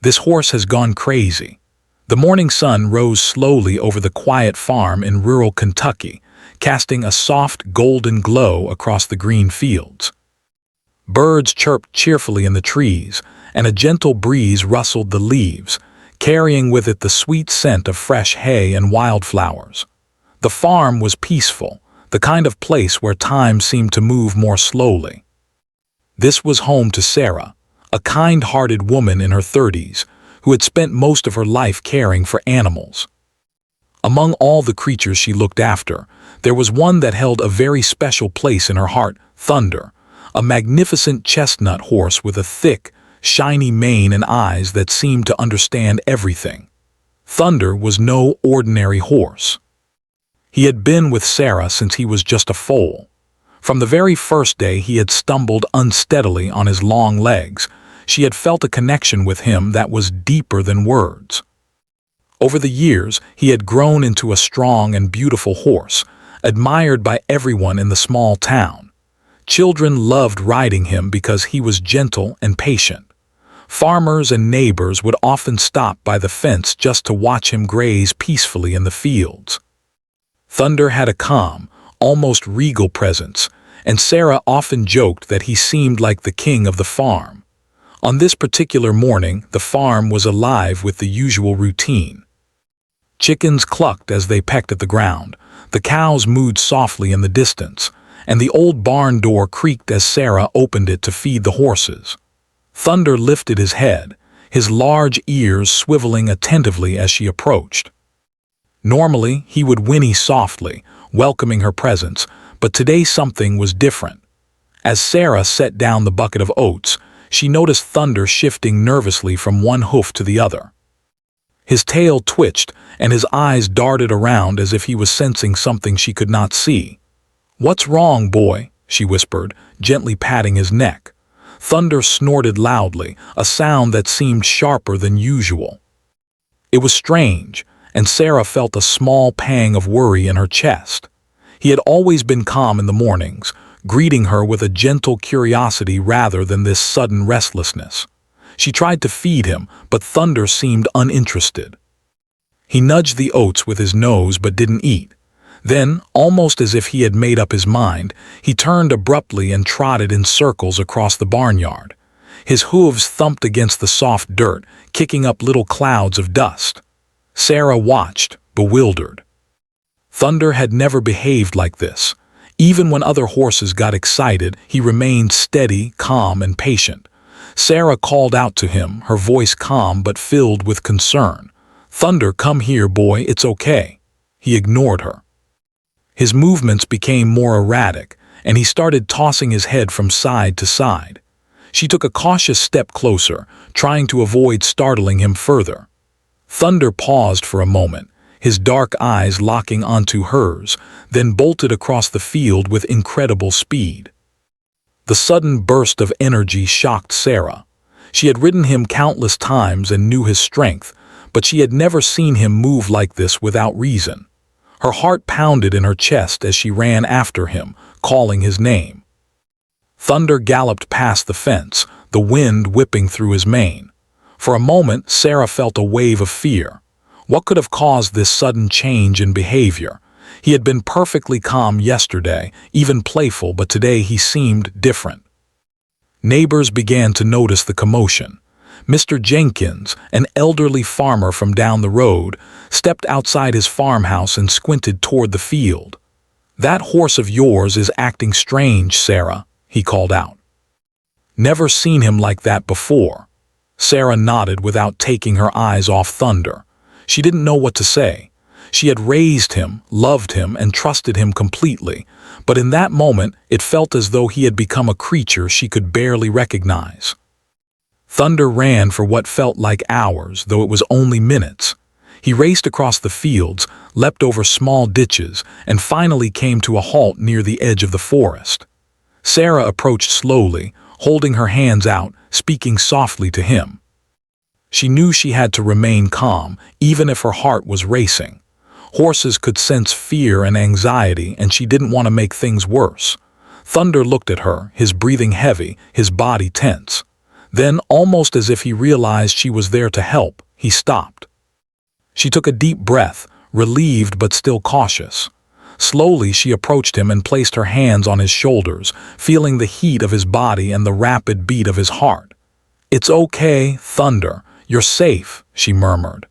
This horse has gone crazy. The morning sun rose slowly over the quiet farm in rural Kentucky, casting a soft golden glow across the green fields. Birds chirped cheerfully in the trees, and a gentle breeze rustled the leaves, carrying with it the sweet scent of fresh hay and wildflowers. The farm was peaceful, the kind of place where time seemed to move more slowly. This was home to Sarah, a kind-hearted woman in her 30s, who had spent most of her life caring for animals. Among all the creatures she looked after, there was one that held a very special place in her heart: Thunder, a magnificent chestnut horse with a thick, shiny mane and eyes that seemed to understand everything. Thunder was no ordinary horse. He had been with Sarah since he was just a foal. From the very first day he had stumbled unsteadily on his long legs, she had felt a connection with him that was deeper than words. Over the years, he had grown into a strong and beautiful horse, admired by everyone in the small town. Children loved riding him because he was gentle and patient. Farmers and neighbors would often stop by the fence just to watch him graze peacefully in the fields. Thunder had a calm, almost regal presence, and Sarah often joked that he seemed like the king of the farm. On this particular morning, the farm was alive with the usual routine. Chickens clucked as they pecked at the ground, the cows mooed softly in the distance, and the old barn door creaked as Sarah opened it to feed the horses. Thunder lifted his head, his large ears swiveling attentively as she approached. Normally, he would whinny softly, welcoming her presence, but today something was different. As Sarah set down the bucket of oats, she noticed Thunder shifting nervously from one hoof to the other. His tail twitched, and his eyes darted around as if he was sensing something she could not see. "What's wrong, boy?" she whispered, gently patting his neck. Thunder snorted loudly, a sound that seemed sharper than usual. It was strange, and Sarah felt a small pang of worry in her chest. He had always been calm in the mornings, greeting her with a gentle curiosity rather than this sudden restlessness. She tried to feed him, but Thunder seemed uninterested. He nudged the oats with his nose but didn't eat. Then, almost as if he had made up his mind, he turned abruptly and trotted in circles across the barnyard. His hooves thumped against the soft dirt, kicking up little clouds of dust. Sarah watched, bewildered. Thunder had never behaved like this. Even when other horses got excited, he remained steady, calm, and patient. Sarah called out to him, her voice calm but filled with concern. "Thunder, come here, boy, it's okay." He ignored her. His movements became more erratic, and he started tossing his head from side to side. She took a cautious step closer, trying to avoid startling him further. Thunder paused for a moment, his dark eyes locking onto hers, then bolted across the field with incredible speed. The sudden burst of energy shocked Sarah. She had ridden him countless times and knew his strength, but she had never seen him move like this without reason. Her heart pounded in her chest as she ran after him, calling his name. Thunder galloped past the fence, the wind whipping through his mane. For a moment, Sarah felt a wave of fear. What could have caused this sudden change in behavior? He had been perfectly calm yesterday, even playful, but today he seemed different. Neighbors began to notice the commotion. Mr. Jenkins, an elderly farmer from down the road, stepped outside his farmhouse and squinted toward the field. "That horse of yours is acting strange, Sarah," he called out. "Never seen him like that before." Sarah nodded without taking her eyes off Thunder. She didn't know what to say. She had raised him, loved him, and trusted him completely, but in that moment it felt as though he had become a creature she could barely recognize. Thunder ran for what felt like hours, though it was only minutes. He raced across the fields, leapt over small ditches, and finally came to a halt near the edge of the forest. Sarah approached slowly, holding her hands out, speaking softly to him. She knew she had to remain calm, even if her heart was racing. Horses could sense fear and anxiety, and she didn't want to make things worse. Thunder looked at her, his breathing heavy, his body tense. Then, almost as if he realized she was there to help, he stopped. She took a deep breath, relieved but still cautious. Slowly she approached him and placed her hands on his shoulders, feeling the heat of his body and the rapid beat of his heart. "It's okay, Thunder. You're safe," she murmured.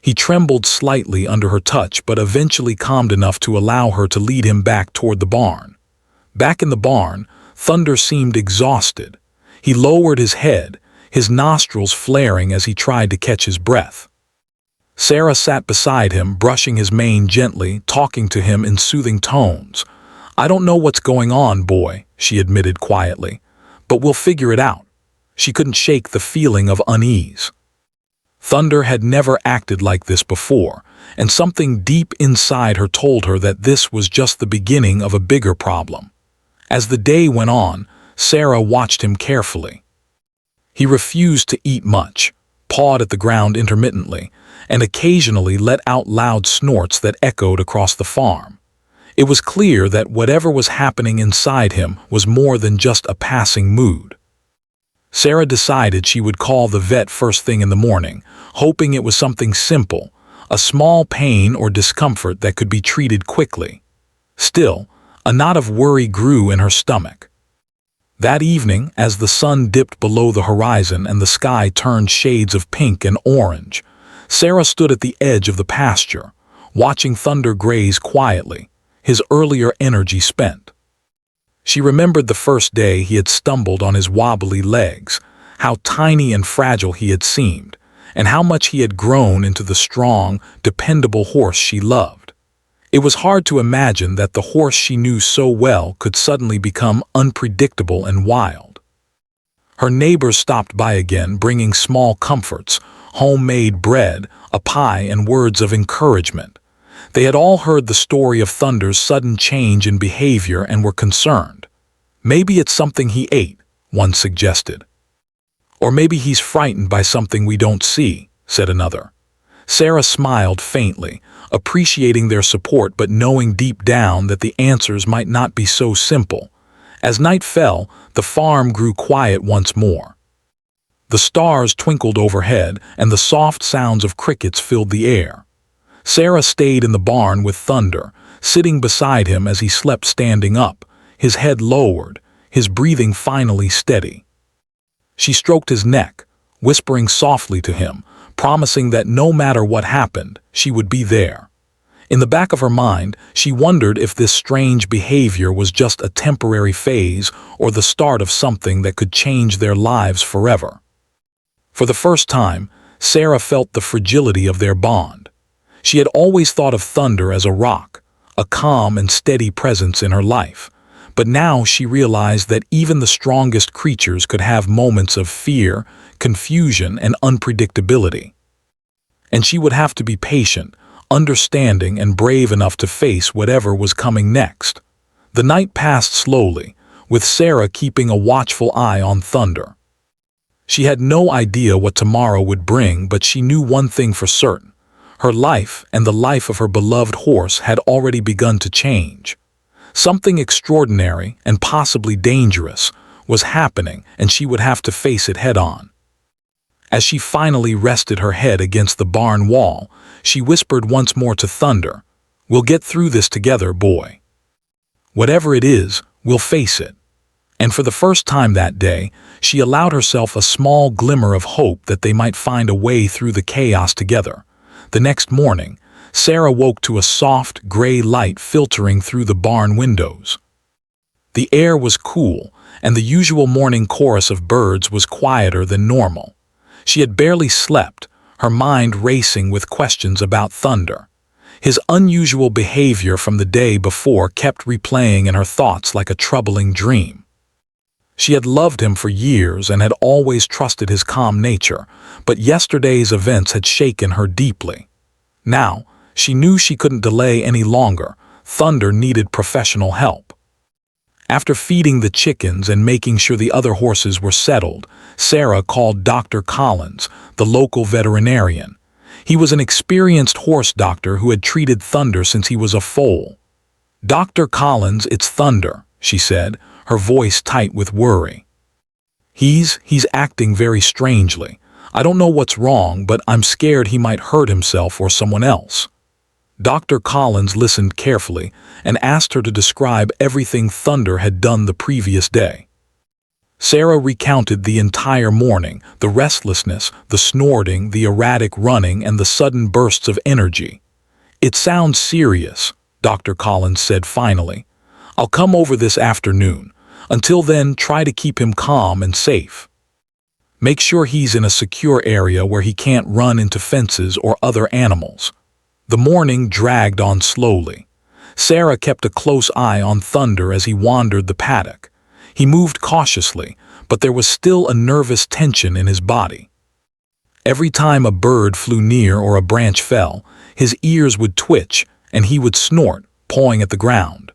He trembled slightly under her touch but eventually calmed enough to allow her to lead him back toward the barn. Back in the barn, Thunder seemed exhausted. He lowered his head, his nostrils flaring as he tried to catch his breath. Sarah sat beside him, brushing his mane gently, talking to him in soothing tones. "I don't know what's going on, boy," she admitted quietly, "but we'll figure it out." She couldn't shake the feeling of unease. Thunder had never acted like this before, and something deep inside her told her that this was just the beginning of a bigger problem. As the day went on, Sarah watched him carefully. He refused to eat much, pawed at the ground intermittently, and occasionally let out loud snorts that echoed across the farm. It was clear that whatever was happening inside him was more than just a passing mood. Sarah decided she would call the vet first thing in the morning, hoping it was something simple, a small pain or discomfort that could be treated quickly. Still, a knot of worry grew in her stomach. That evening, as the sun dipped below the horizon and the sky turned shades of pink and orange, Sarah stood at the edge of the pasture, watching Thunder graze quietly, his earlier energy spent. She remembered the first day he had stumbled on his wobbly legs, how tiny and fragile he had seemed, and how much he had grown into the strong, dependable horse she loved. It was hard to imagine that the horse she knew so well could suddenly become unpredictable and wild. Her neighbors stopped by again, bringing small comforts, homemade bread, a pie, and words of encouragement. They had all heard the story of Thunder's sudden change in behavior and were concerned. "Maybe it's something he ate," one suggested. "Or maybe he's frightened by something we don't see," said another. Sarah smiled faintly, appreciating their support but knowing deep down that the answers might not be so simple. As night fell, the farm grew quiet once more. The stars twinkled overhead and the soft sounds of crickets filled the air. Sarah stayed in the barn with Thunder, sitting beside him as he slept standing up, his head lowered, his breathing finally steady. She stroked his neck, whispering softly to him, promising that no matter what happened, she would be there. In the back of her mind, she wondered if this strange behavior was just a temporary phase or the start of something that could change their lives forever. For the first time, Sarah felt the fragility of their bond. She had always thought of Thunder as a rock, a calm and steady presence in her life, but now she realized that even the strongest creatures could have moments of fear, confusion, and unpredictability. And she would have to be patient, understanding, and brave enough to face whatever was coming next. The night passed slowly, with Sarah keeping a watchful eye on Thunder. She had no idea what tomorrow would bring, but she knew one thing for certain. Her life and the life of her beloved horse had already begun to change. Something extraordinary and possibly dangerous was happening, and she would have to face it head-on. As she finally rested her head against the barn wall, she whispered once more to Thunder, "We'll get through this together, boy. Whatever it is, we'll face it." And for the first time that day, she allowed herself a small glimmer of hope that they might find a way through the chaos together. The next morning, Sarah woke to a soft, gray light filtering through the barn windows. The air was cool, and the usual morning chorus of birds was quieter than normal. She had barely slept, her mind racing with questions about Thunder. His unusual behavior from the day before kept replaying in her thoughts like a troubling dream. She had loved him for years and had always trusted his calm nature, but yesterday's events had shaken her deeply. Now, she knew she couldn't delay any longer. Thunder needed professional help. After feeding the chickens and making sure the other horses were settled, Sarah called Dr. Collins, the local veterinarian. He was an experienced horse doctor who had treated Thunder since he was a foal. "Dr. Collins, it's Thunder," she said, her voice tight with worry. He's acting very strangely. I don't know what's wrong, but I'm scared he might hurt himself or someone else." Dr. Collins listened carefully and asked her to describe everything Thunder had done the previous day. Sarah recounted the entire morning, the restlessness, the snorting, the erratic running, and the sudden bursts of energy. "It sounds serious," Dr. Collins said finally. "I'll come over this afternoon. Until then, try to keep him calm and safe. Make sure he's in a secure area where he can't run into fences or other animals." The morning dragged on slowly. Sarah kept a close eye on Thunder as he wandered the paddock. He moved cautiously, but there was still a nervous tension in his body. Every time a bird flew near or a branch fell, his ears would twitch and he would snort, pawing at the ground.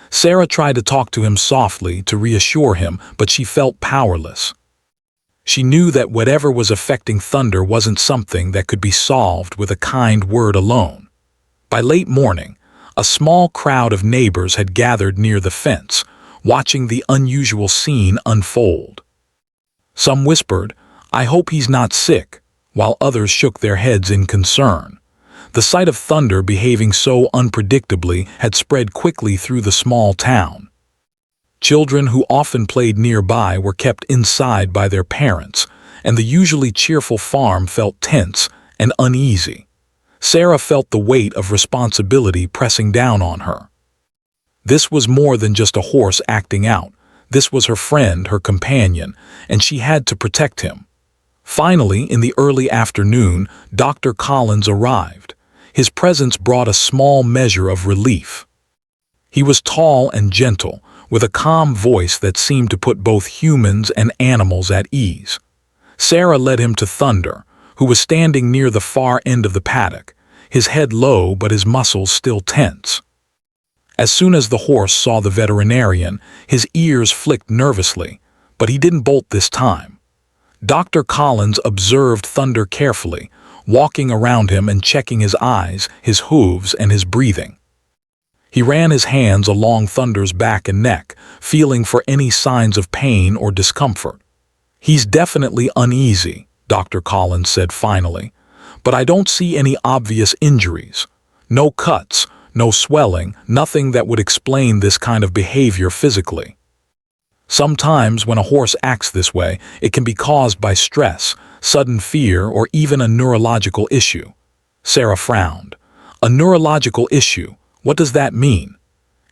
Sarah tried to talk to him softly to reassure him, but she felt powerless. She knew that whatever was affecting Thunder wasn't something that could be solved with a kind word alone. By late morning, a small crowd of neighbors had gathered near the fence, watching the unusual scene unfold. Some whispered, "I hope he's not sick," while others shook their heads in concern. The sight of Thunder behaving so unpredictably had spread quickly through the small town. Children who often played nearby were kept inside by their parents, and the usually cheerful farm felt tense and uneasy. Sarah felt the weight of responsibility pressing down on her. This was more than just a horse acting out. This was her friend, her companion, and she had to protect him. Finally, in the early afternoon, Dr. Collins arrived. His presence brought a small measure of relief. He was tall and gentle, with a calm voice that seemed to put both humans and animals at ease. Sarah led him to Thunder, who was standing near the far end of the paddock, his head low but his muscles still tense. As soon as the horse saw the veterinarian, his ears flicked nervously, but he didn't bolt this time. Dr. Collins observed Thunder carefully, walking around him and checking his eyes, his hooves, and his breathing. He ran his hands along Thunder's back and neck, feeling for any signs of pain or discomfort. "He's definitely uneasy," Dr. Collins said finally, "but I don't see any obvious injuries. No cuts, no swelling, nothing that would explain this kind of behavior physically. Sometimes when a horse acts this way, it can be caused by stress, sudden fear, or even a neurological issue." Sarah frowned. "A neurological issue? What does that mean?"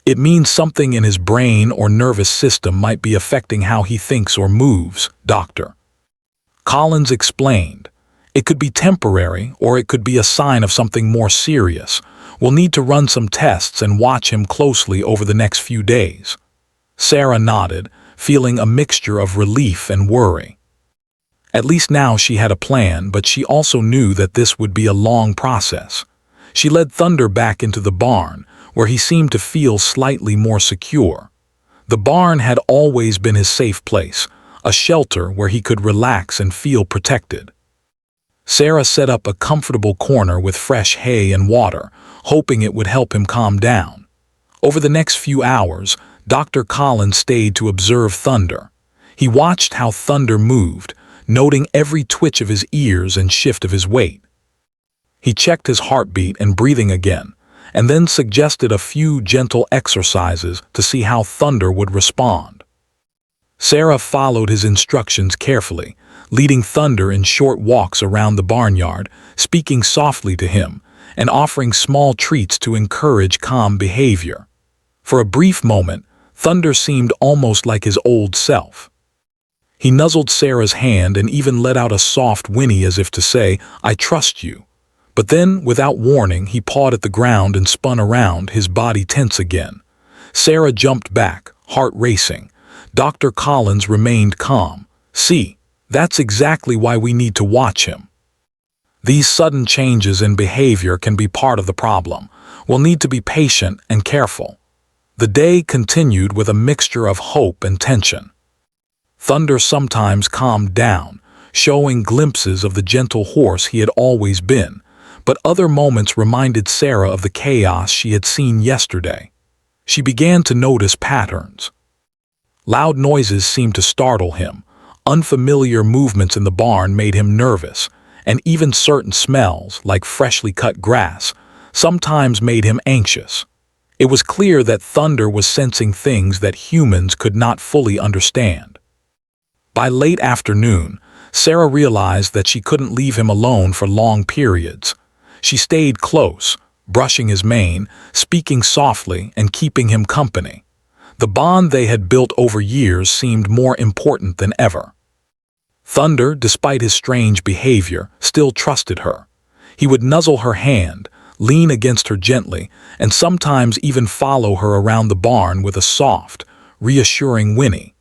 "It means something in his brain or nervous system might be affecting how he thinks or moves, Dr. Collins explained. "It could be temporary, or it could be a sign of something more serious. We'll need to run some tests and watch him closely over the next few days." Sarah nodded, feeling a mixture of relief and worry. At least now she had a plan, but she also knew that this would be a long process. She led Thunder back into the barn, where he seemed to feel slightly more secure. The barn had always been his safe place, a shelter where he could relax and feel protected. Sarah set up a comfortable corner with fresh hay and water, hoping it would help him calm down. Over the next few hours, Dr. Collins stayed to observe Thunder. He watched how Thunder moved, noting every twitch of his ears and shift of his weight. He checked his heartbeat and breathing again, and then suggested a few gentle exercises to see how Thunder would respond. Sarah followed his instructions carefully, leading Thunder in short walks around the barnyard, speaking softly to him, and offering small treats to encourage calm behavior. For a brief moment, Thunder seemed almost like his old self. He nuzzled Sarah's hand and even let out a soft whinny as if to say, "I trust you." But then, without warning, he pawed at the ground and spun around, his body tense again. Sarah jumped back, heart racing. Dr. Collins remained calm. "See, that's exactly why we need to watch him. These sudden changes in behavior can be part of the problem. We'll need to be patient and careful." The day continued with a mixture of hope and tension. Thunder sometimes calmed down, showing glimpses of the gentle horse he had always been, but other moments reminded Sarah of the chaos she had seen yesterday. She began to notice patterns. Loud noises seemed to startle him, Unfamiliar movements in the barn made him nervous, and even certain smells, like freshly cut grass, sometimes made him anxious. It was clear that Thunder was sensing things that humans could not fully understand. By late afternoon, Sarah realized that she couldn't leave him alone for long periods. She stayed close, brushing his mane, speaking softly, and keeping him company. The bond they had built over years seemed more important than ever. Thunder, despite his strange behavior, still trusted her. He would nuzzle her hand, lean against her gently, and sometimes even follow her around the barn with a soft, reassuring whinny.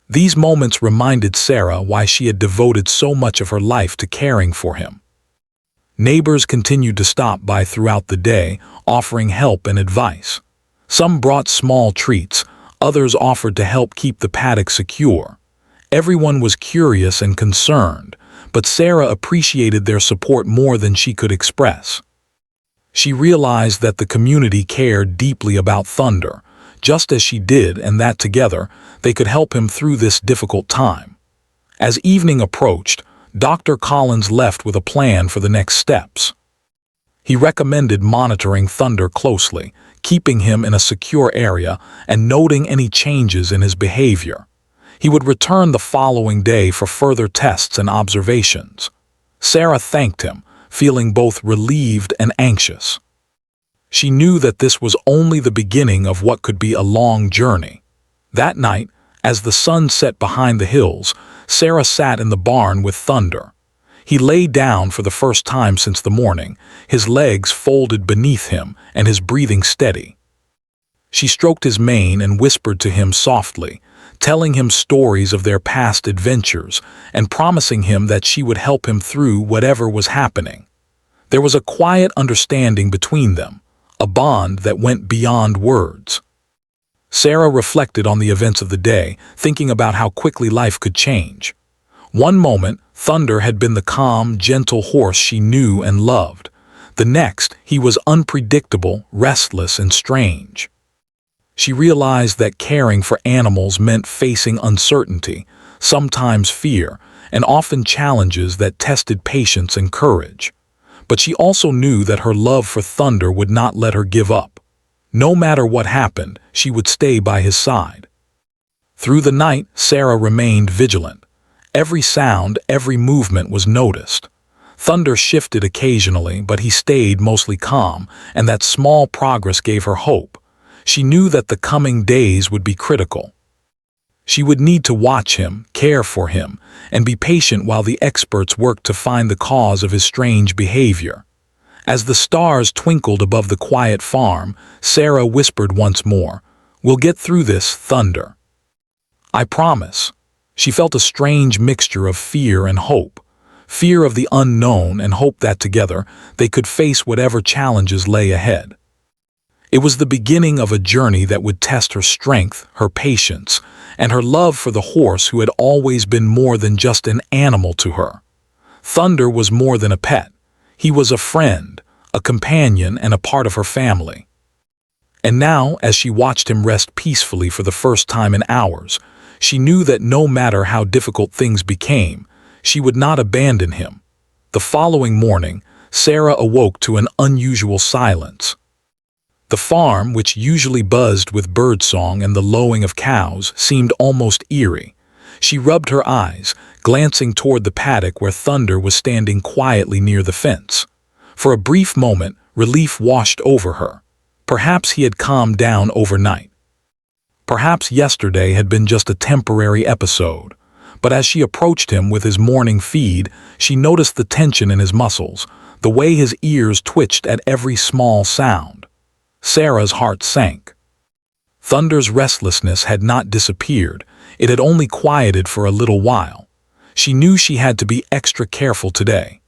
These moments reminded Sarah why she had devoted so much of her life to caring for him. Neighbors continued to stop by throughout the day, offering help and advice. Some brought small treats, others offered to help keep the paddock secure. Everyone was curious and concerned, but Sarah appreciated their support more than she could express. She realized that the community cared deeply about Thunder, just as she did, and that together they could help him through this difficult time. As evening approached, Dr. Collins left with a plan for the next steps. He recommended monitoring Thunder closely, keeping him in a secure area and noting any changes in his behavior. He would return the following day for further tests and observations. Sarah thanked him, feeling both relieved and anxious. She knew that this was only the beginning of what could be a long journey. That night, as the sun set behind the hills, Sarah sat in the barn with Thunder. He lay down for the first time since the morning, his legs folded beneath him and his breathing steady. She stroked his mane and whispered to him softly, telling him stories of their past adventures and promising him that she would help him through whatever was happening. There was a quiet understanding between them, a bond that went beyond words. Sarah reflected on the events of the day, thinking about how quickly life could change. One moment, Thunder had been the calm, gentle horse she knew and loved. The next, he was unpredictable, restless, and strange. She realized that caring for animals meant facing uncertainty, sometimes fear, and often challenges that tested patience and courage. But she also knew that her love for Thunder would not let her give up. No matter what happened, she would stay by his side. Through the night, Sarah remained vigilant. Every sound, every movement was noticed. Thunder shifted occasionally, but he stayed mostly calm, and that small progress gave her hope. She knew that the coming days would be critical. She would need to watch him, care for him, and be patient while the experts worked to find the cause of his strange behavior. As the stars twinkled above the quiet farm, Sarah whispered once more, "We'll get through this, Thunder. I promise." She felt a strange mixture of fear and hope. Fear of the unknown and hope that together they could face whatever challenges lay ahead. It was the beginning of a journey that would test her strength, her patience, and her love for the horse who had always been more than just an animal to her. Thunder was more than a pet. He was a friend, a companion, and a part of her family. And now, as she watched him rest peacefully for the first time in hours, she knew that no matter how difficult things became, she would not abandon him. The following morning, Sarah awoke to an unusual silence. The farm, which usually buzzed with birdsong and the lowing of cows, seemed almost eerie. She rubbed her eyes, glancing toward the paddock where Thunder was standing quietly near the fence. For a brief moment, relief washed over her. Perhaps he had calmed down overnight. Perhaps yesterday had been just a temporary episode. But as she approached him with his morning feed, she noticed the tension in his muscles, the way his ears twitched at every small sound. Sarah's heart sank. Thunder's restlessness had not disappeared, it had only quieted for a little while. She knew she had to be extra careful today.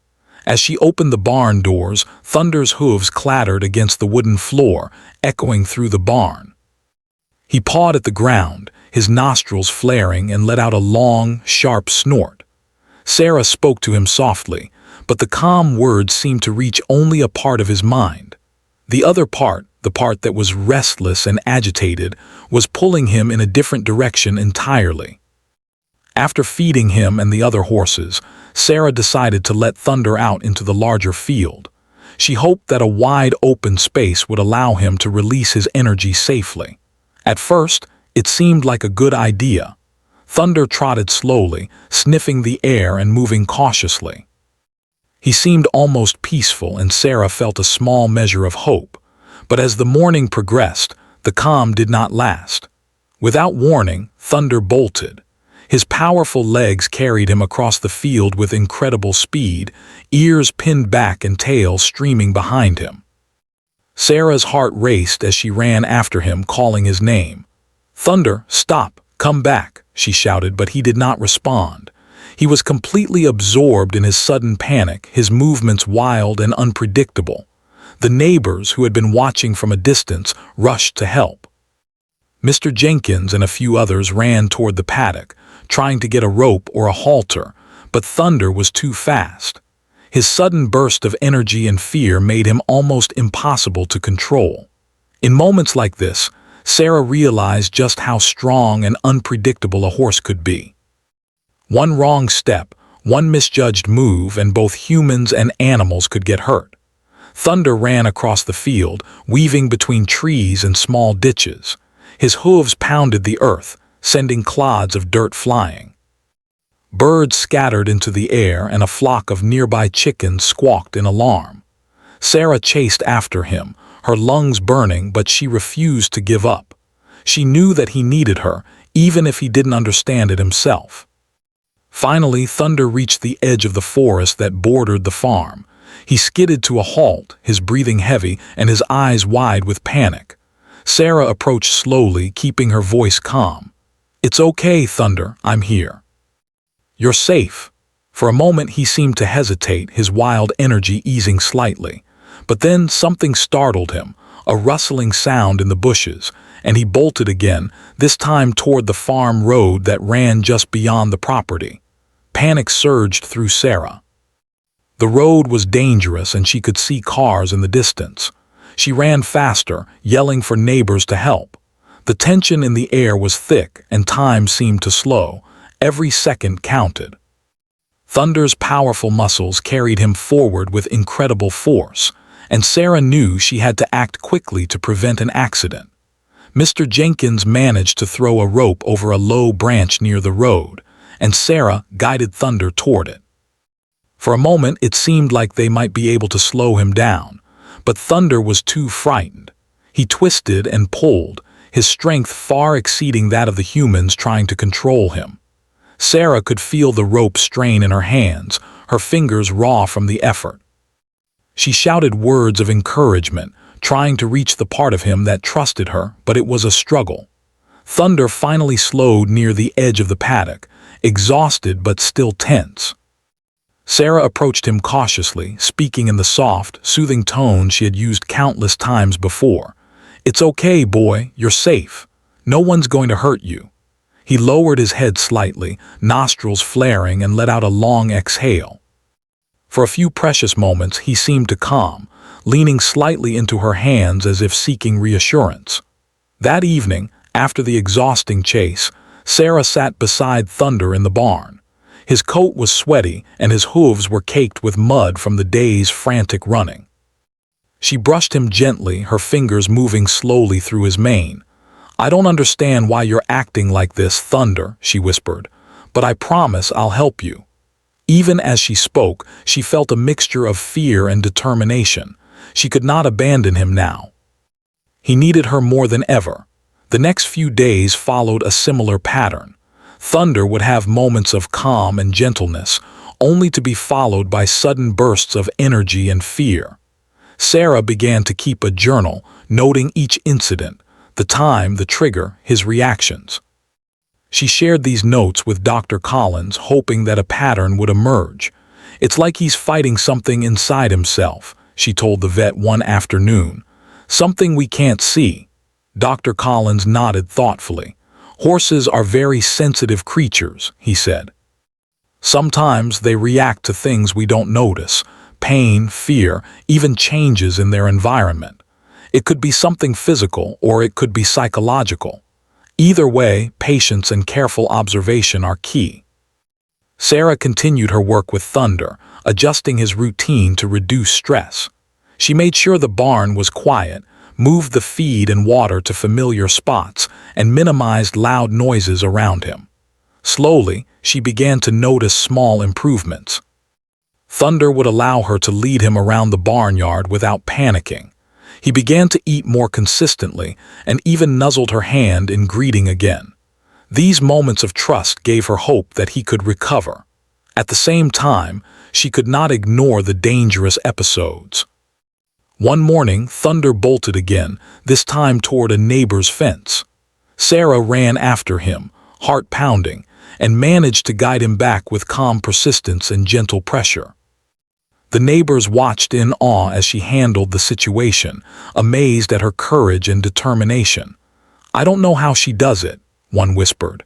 As she opened the barn doors, Thunder's hooves clattered against the wooden floor, echoing through the barn. He pawed at the ground, his nostrils flaring, and let out a long, sharp snort. Sarah spoke to him softly, but the calm words seemed to reach only a part of his mind. The other part, the part that was restless and agitated, was pulling him in a different direction entirely. After feeding him and the other horses, Sarah decided to let Thunder out into the larger field. She hoped that a wide open space would allow him to release his energy safely. At first, it seemed like a good idea. Thunder trotted slowly, sniffing the air and moving cautiously. He seemed almost peaceful, and Sarah felt a small measure of hope. But as the morning progressed, the calm did not last. Without warning, Thunder bolted. His powerful legs carried him across the field with incredible speed, ears pinned back and tail streaming behind him. Sarah's heart raced as she ran after him, calling his name. "Thunder, stop, come back," she shouted, but he did not respond. He was completely absorbed in his sudden panic, his movements wild and unpredictable. The neighbors, who had been watching from a distance, rushed to help. Mr. Jenkins and a few others ran toward the paddock, trying to get a rope or a halter, but Thunder was too fast. His sudden burst of energy and fear made him almost impossible to control. In moments like this, Sarah realized just how strong and unpredictable a horse could be. One wrong step, one misjudged move, and both humans and animals could get hurt. Thunder ran across the field, weaving between trees and small ditches. His hooves pounded the earth, sending clods of dirt flying. Birds scattered into the air, and a flock of nearby chickens squawked in alarm. Sarah chased after him, her lungs burning, but she refused to give up. She knew that he needed her, even if he didn't understand it himself. Finally, Thunder reached the edge of the forest that bordered the farm. He skidded to a halt, his breathing heavy and his eyes wide with panic. Sarah approached slowly, keeping her voice calm. "It's okay, Thunder, I'm here. You're safe." For a moment he seemed to hesitate, his wild energy easing slightly. But then something startled him, a rustling sound in the bushes, and he bolted again, this time toward the farm road that ran just beyond the property. Panic surged through Sarah. The road was dangerous, and she could see cars in the distance. She ran faster, yelling for neighbors to help. The tension in the air was thick, and time seemed to slow. Every second counted. Thunder's powerful muscles carried him forward with incredible force, and Sarah knew she had to act quickly to prevent an accident. Mr. Jenkins managed to throw a rope over a low branch near the road, and Sarah guided Thunder toward it. For a moment it seemed like they might be able to slow him down, but Thunder was too frightened. He twisted and pulled, his strength far exceeding that of the humans trying to control him. Sarah could feel the rope strain in her hands, her fingers raw from the effort. She shouted words of encouragement, trying to reach the part of him that trusted her, but it was a struggle. Thunder finally slowed near the edge of the paddock, exhausted but still tense. Sarah approached him cautiously, speaking in the soft, soothing tone she had used countless times before. "It's okay, boy, you're safe. No one's going to hurt you." He lowered his head slightly, nostrils flaring, and let out a long exhale. For a few precious moments he seemed to calm, leaning slightly into her hands as if seeking reassurance. That evening, after the exhausting chase, Sarah sat beside Thunder in the barn. His coat was sweaty, and his hooves were caked with mud from the day's frantic running. She brushed him gently, her fingers moving slowly through his mane. "I don't understand why you're acting like this, Thunder," she whispered, "but I promise I'll help you." Even as she spoke, she felt a mixture of fear and determination. She could not abandon him now. He needed her more than ever. The next few days followed a similar pattern. Thunder would have moments of calm and gentleness, only to be followed by sudden bursts of energy and fear. Sarah began to keep a journal, noting each incident, the time, the trigger, his reactions. She shared these notes with Dr. Collins, hoping that a pattern would emerge. "It's like he's fighting something inside himself," she told the vet one afternoon. "Something we can't see." Dr. Collins nodded thoughtfully. "Horses are very sensitive creatures," he said. "Sometimes they react to things we don't notice, pain, fear, even changes in their environment. It could be something physical or it could be psychological. Either way, patience and careful observation are key." Sarah continued her work with Thunder, adjusting his routine to reduce stress. She made sure the barn was quiet, moved the feed and water to familiar spots, and minimized loud noises around him. Slowly, she began to notice small improvements. Thunder would allow her to lead him around the barnyard without panicking. He began to eat more consistently and even nuzzled her hand in greeting again. These moments of trust gave her hope that he could recover. At the same time, she could not ignore the dangerous episodes. One morning, Thunder bolted again, this time toward a neighbor's fence. Sarah ran after him, heart pounding, and managed to guide him back with calm persistence and gentle pressure. The neighbors watched in awe as she handled the situation, amazed at her courage and determination. "I don't know how she does it," one whispered.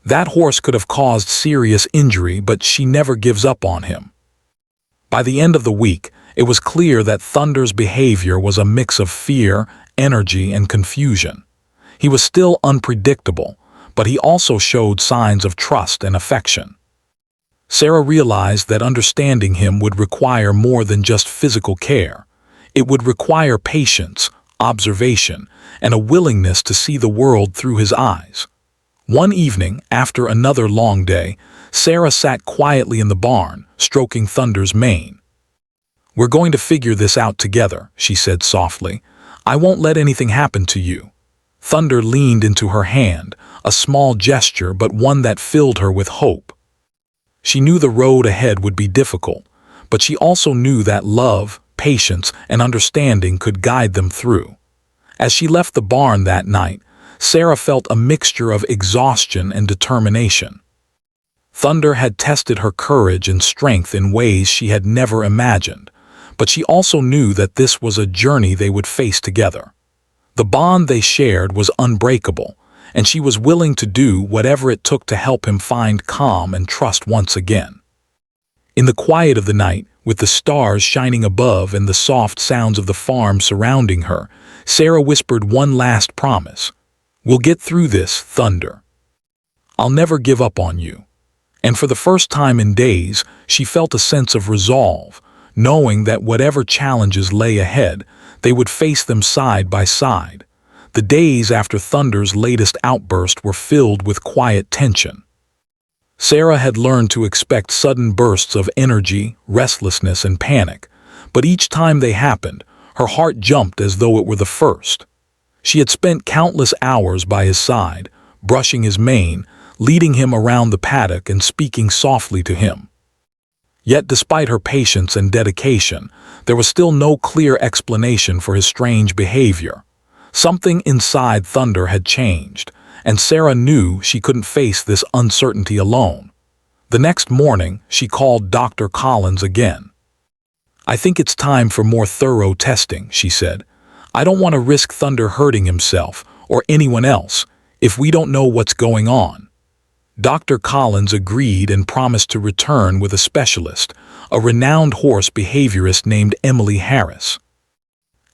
"That horse could have caused serious injury, but she never gives up on him." By the end of the week, it was clear that Thunder's behavior was a mix of fear, energy, and confusion. He was still unpredictable, but he also showed signs of trust and affection. Sarah realized that understanding him would require more than just physical care. It would require patience, observation, and a willingness to see the world through his eyes. One evening, after another long day, Sarah sat quietly in the barn, stroking Thunder's mane. "We're going to figure this out together," she said softly. "I won't let anything happen to you." Thunder leaned into her hand, a small gesture but one that filled her with hope. She knew the road ahead would be difficult, but she also knew that love, patience, and understanding could guide them through. As she left the barn that night, Sarah felt a mixture of exhaustion and determination. Thunder had tested her courage and strength in ways she had never imagined, but she also knew that this was a journey they would face together. The bond they shared was unbreakable, and she was willing to do whatever it took to help him find calm and trust once again. In the quiet of the night, with the stars shining above and the soft sounds of the farm surrounding her, Sarah whispered one last promise. "We'll get through this, Thunder. I'll never give up on you." And for the first time in days, she felt a sense of resolve, knowing that whatever challenges lay ahead, they would face them side by side. The days after Thunder's latest outburst were filled with quiet tension. Sarah had learned to expect sudden bursts of energy, restlessness, and panic, but each time they happened, her heart jumped as though it were the first. She had spent countless hours by his side, brushing his mane, leading him around the paddock and speaking softly to him. Yet despite her patience and dedication, there was still no clear explanation for his strange behavior. Something inside Thunder had changed, and Sarah knew she couldn't face this uncertainty alone. The next morning, she called Dr. Collins again. "I think it's time for more thorough testing," she said. "I don't want to risk Thunder hurting himself, or anyone else, if we don't know what's going on." Dr. Collins agreed and promised to return with a specialist, a renowned horse behaviorist named Emily Harris.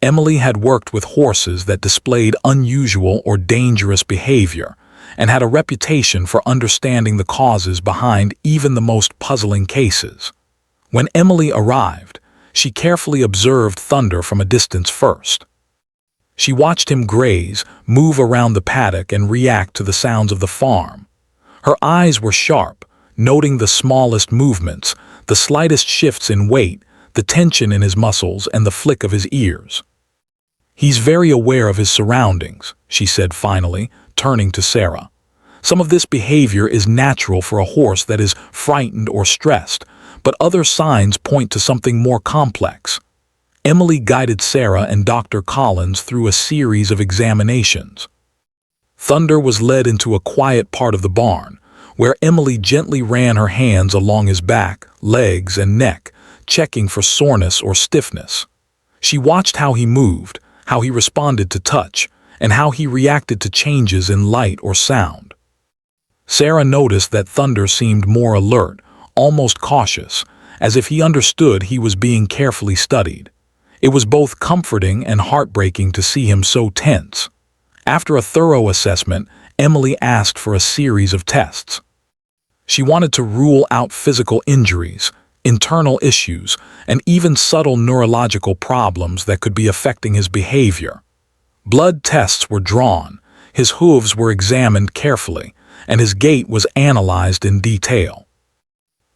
Emily had worked with horses that displayed unusual or dangerous behavior and had a reputation for understanding the causes behind even the most puzzling cases. When Emily arrived, she carefully observed Thunder from a distance first. She watched him graze, move around the paddock, and react to the sounds of the farm. Her eyes were sharp, noting the smallest movements, the slightest shifts in weight, the tension in his muscles, and the flick of his ears. "He's very aware of his surroundings," she said finally, turning to Sarah. "Some of this behavior is natural for a horse that is frightened or stressed, but other signs point to something more complex." Emily guided Sarah and Dr. Collins through a series of examinations. Thunder was led into a quiet part of the barn, where Emily gently ran her hands along his back, legs, and neck, checking for soreness or stiffness. She watched how he moved, how he responded to touch, and how he reacted to changes in light or sound. Sarah noticed that Thunder seemed more alert, almost cautious, as if he understood he was being carefully studied. It was both comforting and heartbreaking to see him so tense. After a thorough assessment, Emily asked for a series of tests. She wanted to rule out physical injuries, internal issues, and even subtle neurological problems that could be affecting his behavior. Blood tests were drawn, his hooves were examined carefully, and his gait was analyzed in detail.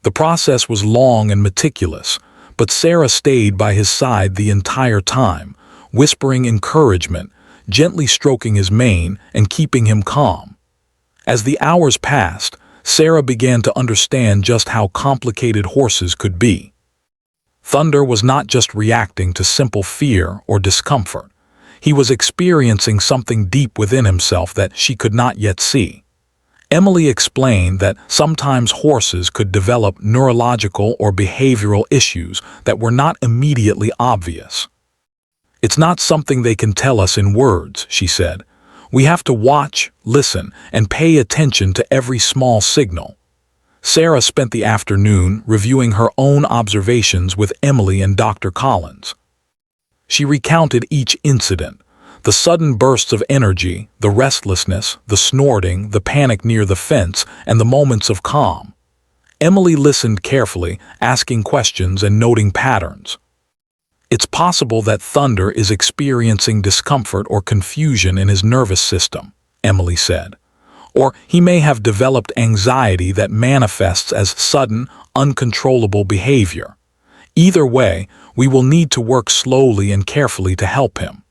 The process was long and meticulous, but Sarah stayed by his side the entire time, whispering encouragement, gently stroking his mane and keeping him calm. As the hours passed, Sarah began to understand just how complicated horses could be. Thunder was not just reacting to simple fear or discomfort. He was experiencing something deep within himself that she could not yet see. Emily explained that sometimes horses could develop neurological or behavioral issues that were not immediately obvious. "It's not something they can tell us in words," she said. "We have to watch, listen, and pay attention to every small signal." Sarah spent the afternoon reviewing her own observations with Emily and Dr. Collins. She recounted each incident: the sudden bursts of energy, the restlessness, the snorting, the panic near the fence, and the moments of calm. Emily listened carefully, asking questions and noting patterns. "It's possible that Thunder is experiencing discomfort or confusion in his nervous system," Emily said. "Or he may have developed anxiety that manifests as sudden, uncontrollable behavior. Either way, we will need to work slowly and carefully to help him."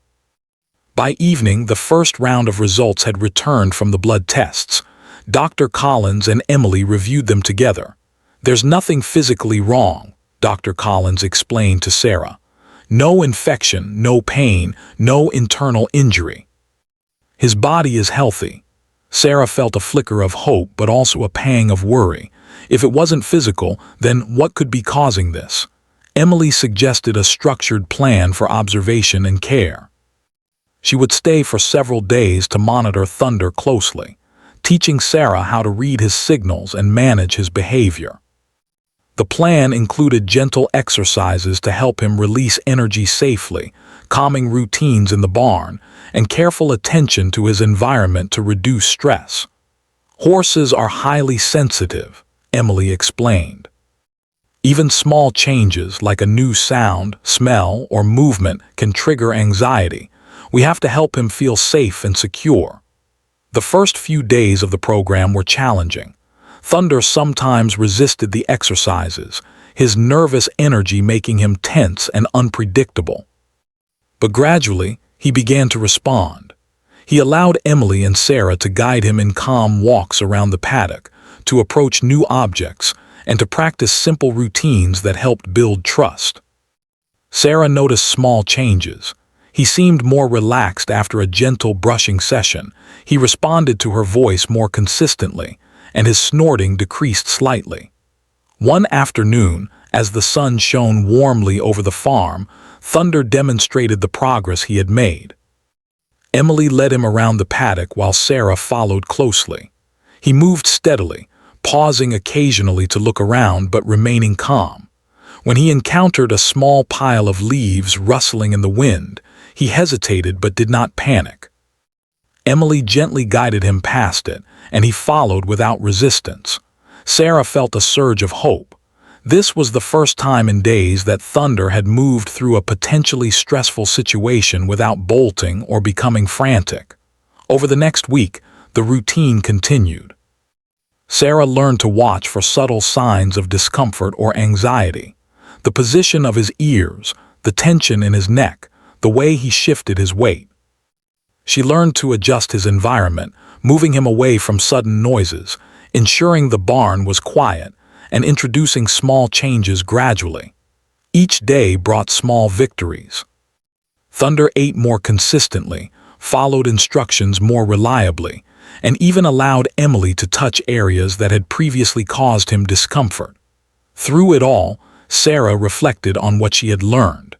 By evening, the first round of results had returned from the blood tests. Dr. Collins and Emily reviewed them together. "There's nothing physically wrong," Dr. Collins explained to Sarah. "No infection, no pain, no internal injury. His body is healthy." Sarah felt a flicker of hope but also a pang of worry. If it wasn't physical, then what could be causing this? Emily suggested a structured plan for observation and care. She would stay for several days to monitor Thunder closely, teaching Sarah how to read his signals and manage his behavior. The plan included gentle exercises to help him release energy safely, calming routines in the barn, and careful attention to his environment to reduce stress. "Horses are highly sensitive," Emily explained. "Even small changes like a new sound, smell, or movement can trigger anxiety. We have to help him feel safe and secure." The first few days of the program were challenging. Thunder sometimes resisted the exercises, his nervous energy making him tense and unpredictable. But gradually, he began to respond. He allowed Emily and Sarah to guide him in calm walks around the paddock, to approach new objects, and to practice simple routines that helped build trust. Sarah noticed small changes. He seemed more relaxed after a gentle brushing session. He responded to her voice more consistently, and his snorting decreased slightly. One afternoon, as the sun shone warmly over the farm, Thunder demonstrated the progress he had made. Emily led him around the paddock while Sarah followed closely. He moved steadily, pausing occasionally to look around but remaining calm. When he encountered a small pile of leaves rustling in the wind, he hesitated but did not panic. Emily gently guided him past it, and he followed without resistance. Sarah felt a surge of hope. This was the first time in days that Thunder had moved through a potentially stressful situation without bolting or becoming frantic. Over the next week, the routine continued. Sarah learned to watch for subtle signs of discomfort or anxiety. The position of his ears, the tension in his neck, the way he shifted his weight. She learned to adjust his environment, moving him away from sudden noises, ensuring the barn was quiet, and introducing small changes gradually. Each day brought small victories. Thunder ate more consistently, followed instructions more reliably, and even allowed Emily to touch areas that had previously caused him discomfort. Through it all, Sarah reflected on what she had learned.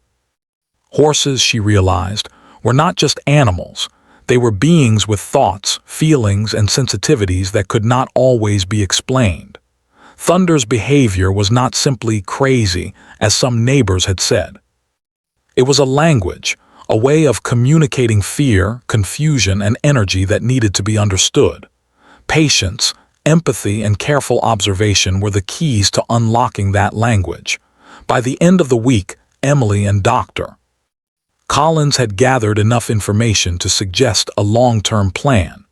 Horses, she realized, were not just animals. They were beings with thoughts, feelings, and sensitivities that could not always be explained. Thunder's behavior was not simply crazy, as some neighbors had said. It was a language, a way of communicating fear, confusion, and energy that needed to be understood. Patience, Empathy and careful observation were the keys to unlocking that language. By the end of the week, Emily and Dr. Collins had gathered enough information to suggest a long-term plan.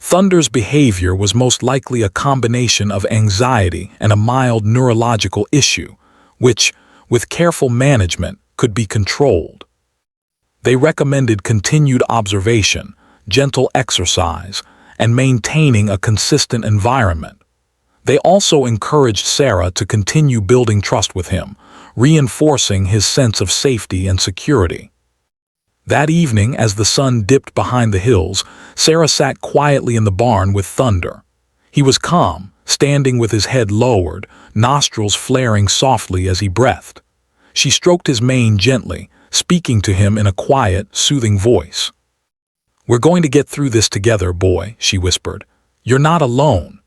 Thunder's behavior was most likely a combination of anxiety and a mild neurological issue, which, with careful management, could be controlled. They recommended continued observation, gentle exercise, and maintaining a consistent environment. They also encouraged Sarah to continue building trust with him, reinforcing his sense of safety and security. That evening, as the sun dipped behind the hills, Sarah sat quietly in the barn with Thunder. He was calm, standing with his head lowered, nostrils flaring softly as he breathed. She stroked his mane gently, speaking to him in a quiet, soothing voice. "We're going to get through this together, boy," she whispered. "You're not alone."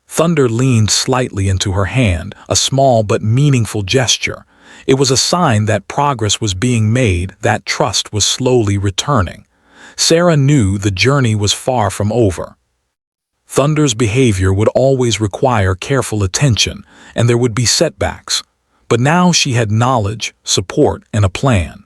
Thunder leaned slightly into her hand, a small but meaningful gesture. It was a sign that progress was being made, that trust was slowly returning. Sarah knew the journey was far from over. Thunder's behavior would always require careful attention, and there would be setbacks. But now she had knowledge, support, and a plan.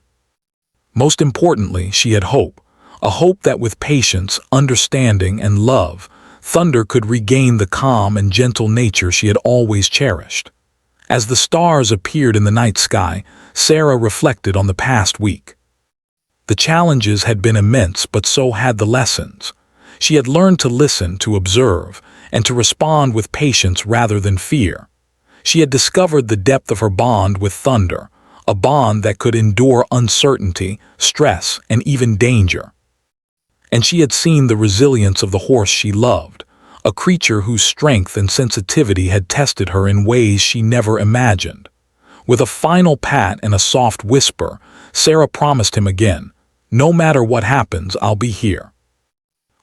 Most importantly, she had hope. A hope that with patience, understanding, and love, Thunder could regain the calm and gentle nature she had always cherished. As the stars appeared in the night sky, Sarah reflected on the past week. The challenges had been immense, but so had the lessons. She had learned to listen, to observe, and to respond with patience rather than fear. She had discovered the depth of her bond with Thunder, a bond that could endure uncertainty, stress, and even danger. And she had seen the resilience of the horse she loved, a creature whose strength and sensitivity had tested her in ways she never imagined. With a final pat and a soft whisper, Sarah promised him again, "No matter what happens, I'll be here.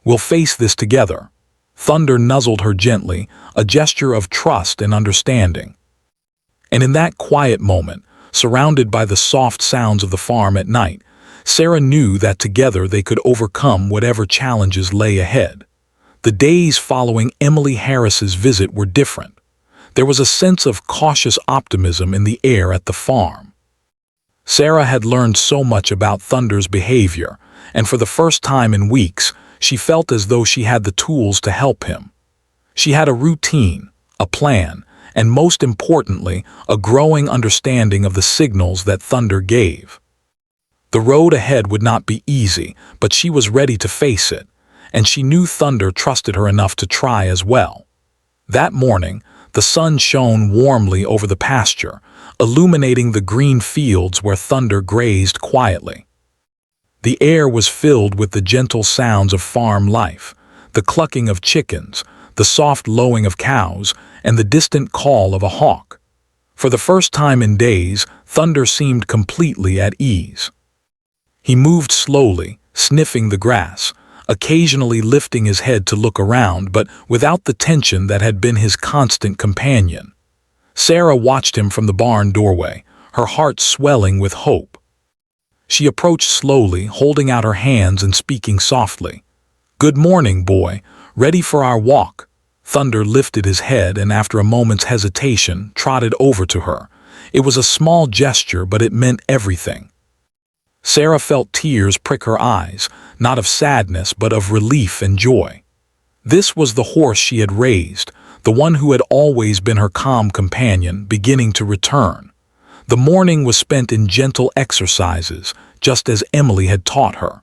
We'll face this together." Thunder nuzzled her gently, a gesture of trust and understanding. And in that quiet moment, surrounded by the soft sounds of the farm at night, Sarah knew that together they could overcome whatever challenges lay ahead. The days following Emily Harris's visit were different. There was a sense of cautious optimism in the air at the farm. Sarah had learned so much about Thunder's behavior, and for the first time in weeks, she felt as though she had the tools to help him. She had a routine, a plan, and most importantly, a growing understanding of the signals that Thunder gave. The road ahead would not be easy, but she was ready to face it, and she knew Thunder trusted her enough to try as well. That morning, the sun shone warmly over the pasture, illuminating the green fields where Thunder grazed quietly. The air was filled with the gentle sounds of farm life, the clucking of chickens, the soft lowing of cows, and the distant call of a hawk. For the first time in days, Thunder seemed completely at ease. He moved slowly, sniffing the grass, occasionally lifting his head to look around, but without the tension that had been his constant companion. Sarah watched him from the barn doorway, her heart swelling with hope. She approached slowly, holding out her hands and speaking softly. "Good morning, boy. Ready for our walk?" Thunder lifted his head and after a moment's hesitation, trotted over to her. It was a small gesture, but it meant everything. Sarah felt tears prick her eyes, not of sadness but of relief and joy. This was the horse she had raised, the one who had always been her calm companion, beginning to return. The morning was spent in gentle exercises, just as Emily had taught her.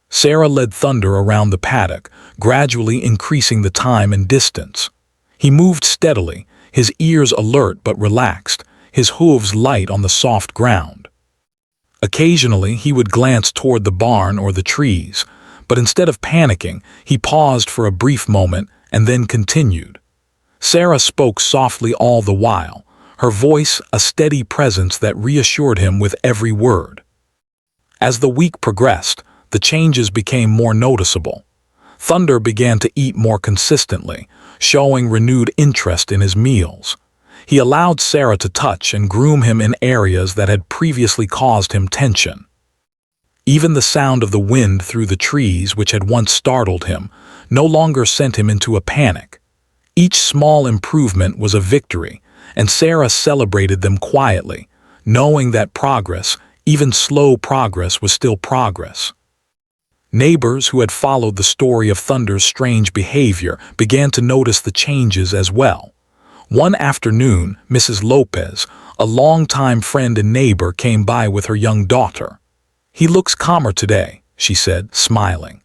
Sarah led Thunder around the paddock, gradually increasing the time and distance. He moved steadily, his ears alert but relaxed, his hooves light on the soft ground. Occasionally, he would glance toward the barn or the trees, but instead of panicking, he paused for a brief moment and then continued. Sarah spoke softly all the while, her voice a steady presence that reassured him with every word. As the week progressed, the changes became more noticeable. Thunder began to eat more consistently, showing renewed interest in his meals. He allowed Sarah to touch and groom him in areas that had previously caused him tension. Even the sound of the wind through the trees, which had once startled him, no longer sent him into a panic. Each small improvement was a victory, and Sarah celebrated them quietly, knowing that progress, even slow progress, was still progress. Neighbors who had followed the story of Thunder's strange behavior began to notice the changes as well. One afternoon, Mrs. Lopez, a longtime friend and neighbor, came by with her young daughter. "He looks calmer today," she said, smiling.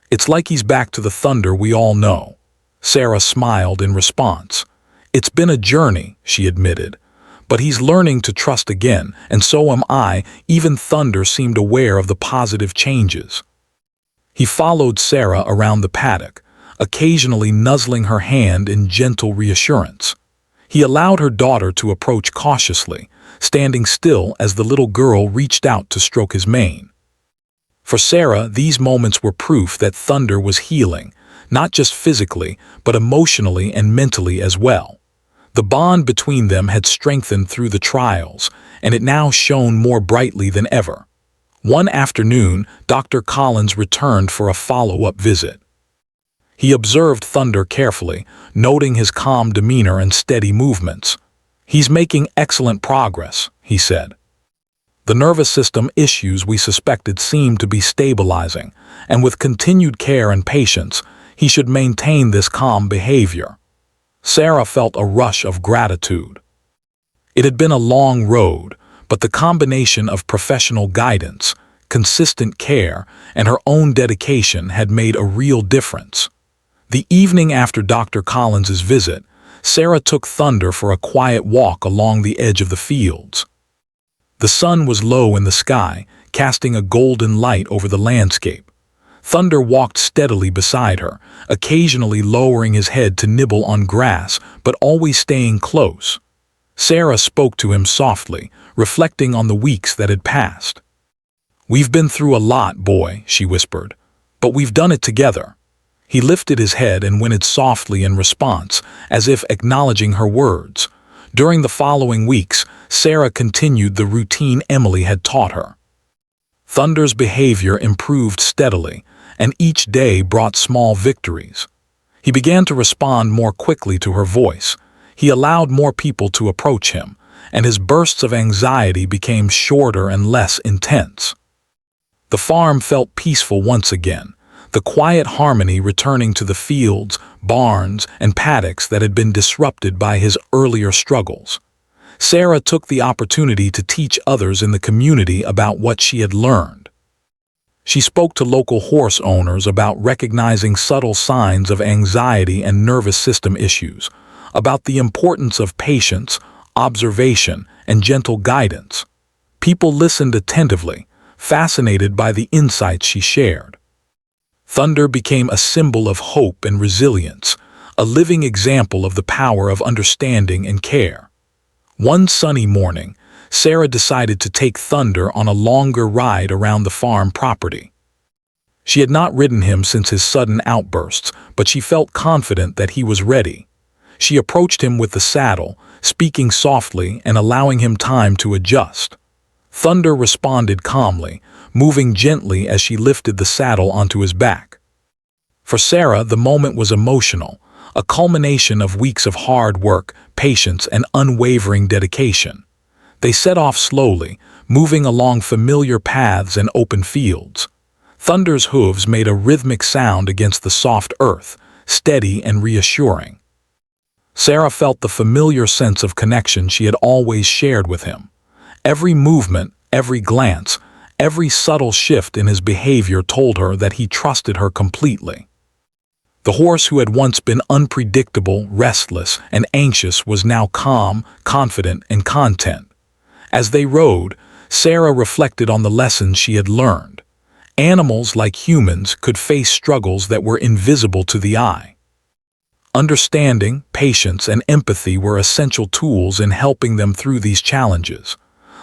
"It's like he's back to the Thunder we all know." Sarah smiled in response. "It's been a journey," she admitted, "but he's learning to trust again, and so am I." Even Thunder seemed aware of the positive changes. He followed Sarah around the paddock, occasionally nuzzling her hand in gentle reassurance. He allowed her daughter to approach cautiously, standing still as the little girl reached out to stroke his mane. For Sarah, these moments were proof that Thunder was healing, not just physically, but emotionally and mentally as well. The bond between them had strengthened through the trials, and it now shone more brightly than ever. One afternoon, Dr. Collins returned for a follow-up visit. He observed Thunder carefully, noting his calm demeanor and steady movements. "He's making excellent progress," he said. "The nervous system issues we suspected seem to be stabilizing, and with continued care and patience, he should maintain this calm behavior." Sarah felt a rush of gratitude. It had been a long road, but the combination of professional guidance, consistent care, and her own dedication had made a real difference. The evening after Dr. Collins's visit, Sarah took Thunder for a quiet walk along the edge of the fields. The sun was low in the sky, casting a golden light over the landscape. Thunder walked steadily beside her, occasionally lowering his head to nibble on grass, but always staying close. Sarah spoke to him softly, reflecting on the weeks that had passed. "We've been through a lot, boy," she whispered, "but we've done it together." He lifted his head and whinnied softly in response, as if acknowledging her words. During the following weeks, Sarah continued the routine Emily had taught her. Thunder's behavior improved steadily, and each day brought small victories. He began to respond more quickly to her voice. He allowed more people to approach him, and his bursts of anxiety became shorter and less intense. The farm felt peaceful once again, the quiet harmony returning to the fields, barns, and paddocks that had been disrupted by his earlier struggles. Sarah took the opportunity to teach others in the community about what she had learned. She spoke to local horse owners about recognizing subtle signs of anxiety and nervous system issues, about the importance of patience, observation, and gentle guidance. People listened attentively, fascinated by the insights she shared. Thunder became a symbol of hope and resilience, a living example of the power of understanding and care. One sunny morning, Sarah decided to take Thunder on a longer ride around the farm property. She had not ridden him since his sudden outbursts, but she felt confident that he was ready. She approached him with the saddle, speaking softly and allowing him time to adjust. Thunder responded calmly, moving gently as she lifted the saddle onto his back. For Sarah, the moment was emotional, a culmination of weeks of hard work, patience, and unwavering dedication. They set off slowly, moving along familiar paths and open fields. Thunder's hooves made a rhythmic sound against the soft earth, steady and reassuring. Sarah felt the familiar sense of connection she had always shared with him. Every movement, every glance, every subtle shift in his behavior told her that he trusted her completely. The horse who had once been unpredictable, restless, and anxious was now calm, confident, and content. As they rode, Sarah reflected on the lessons she had learned. Animals, like humans, could face struggles that were invisible to the eye. Understanding, patience, and empathy were essential tools in helping them through these challenges.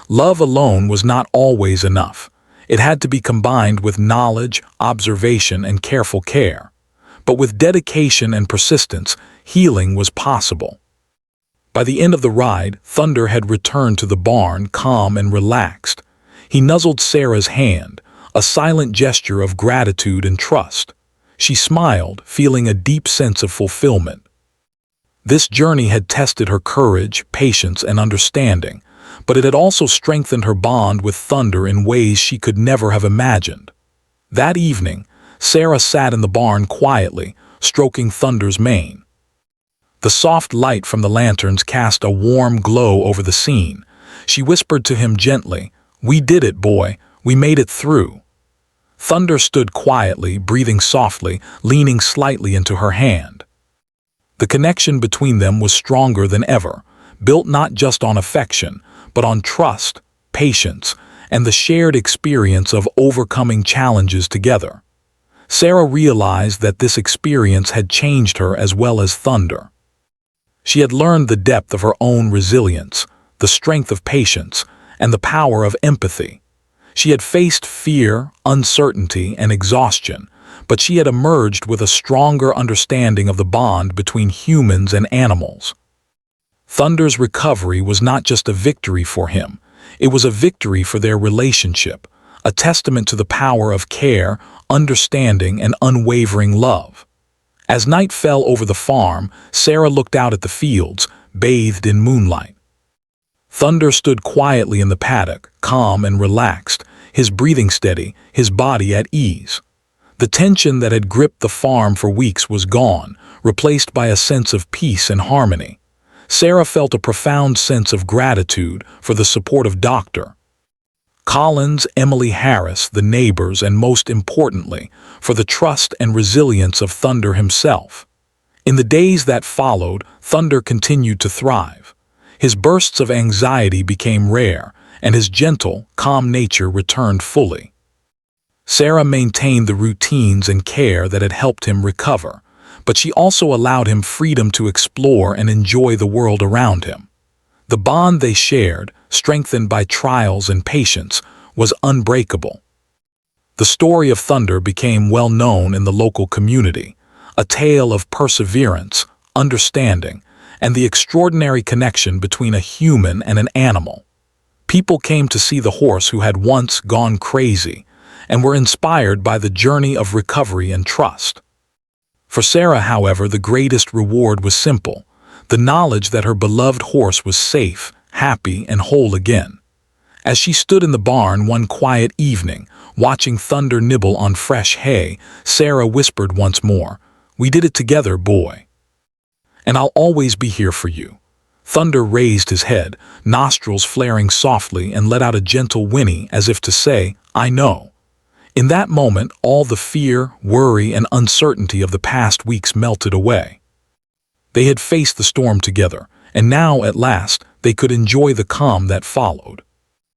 Love alone was not always enough. It had to be combined with knowledge, observation, and careful care. But with dedication and persistence, healing was possible. By the end of the ride, Thunder had returned to the barn calm and relaxed. He nuzzled Sarah's hand, a silent gesture of gratitude and trust. She smiled, feeling a deep sense of fulfillment. This journey had tested her courage, patience, and understanding, but it had also strengthened her bond with Thunder in ways she could never have imagined. That evening, Sarah sat in the barn quietly, stroking Thunder's mane. The soft light from the lanterns cast a warm glow over the scene. She whispered to him gently, "We did it, boy. We made it through." Thunder stood quietly, breathing softly, leaning slightly into her hand. The connection between them was stronger than ever, built not just on affection, but on trust, patience, and the shared experience of overcoming challenges together. Sarah realized that this experience had changed her as well as Thunder. She had learned the depth of her own resilience, the strength of patience, and the power of empathy. She had faced fear, uncertainty, and exhaustion, but she had emerged with a stronger understanding of the bond between humans and animals. Thunder's recovery was not just a victory for him, it was a victory for their relationship, a testament to the power of care, understanding, and unwavering love. As night fell over the farm, Sarah looked out at the fields, bathed in moonlight. Thunder stood quietly in the paddock, calm and relaxed, his breathing steady, his body at ease. The tension that had gripped the farm for weeks was gone, replaced by a sense of peace and harmony. Sarah felt a profound sense of gratitude for the support of Dr. Collins, Emily Harris, the neighbors, and most importantly, for the trust and resilience of Thunder himself. In the days that followed, Thunder continued to thrive. His bursts of anxiety became rare, and his gentle, calm nature returned fully. Sarah maintained the routines and care that had helped him recover, but she also allowed him freedom to explore and enjoy the world around him. The bond they shared, strengthened by trials and patience, was unbreakable. The story of Thunder became well known in the local community, a tale of perseverance, understanding, and the extraordinary connection between a human and an animal. People came to see the horse who had once gone crazy, and were inspired by the journey of recovery and trust. For Sarah, however, the greatest reward was simple: the knowledge that her beloved horse was safe, happy, and whole again. As she stood in the barn one quiet evening, watching Thunder nibble on fresh hay, Sarah whispered once more, "We did it together, boy. And I'll always be here for you." Thunder raised his head, nostrils flaring softly, and let out a gentle whinny as if to say, "I know." In that moment, all the fear, worry, and uncertainty of the past weeks melted away. They had faced the storm together, and now, at last, they could enjoy the calm that followed.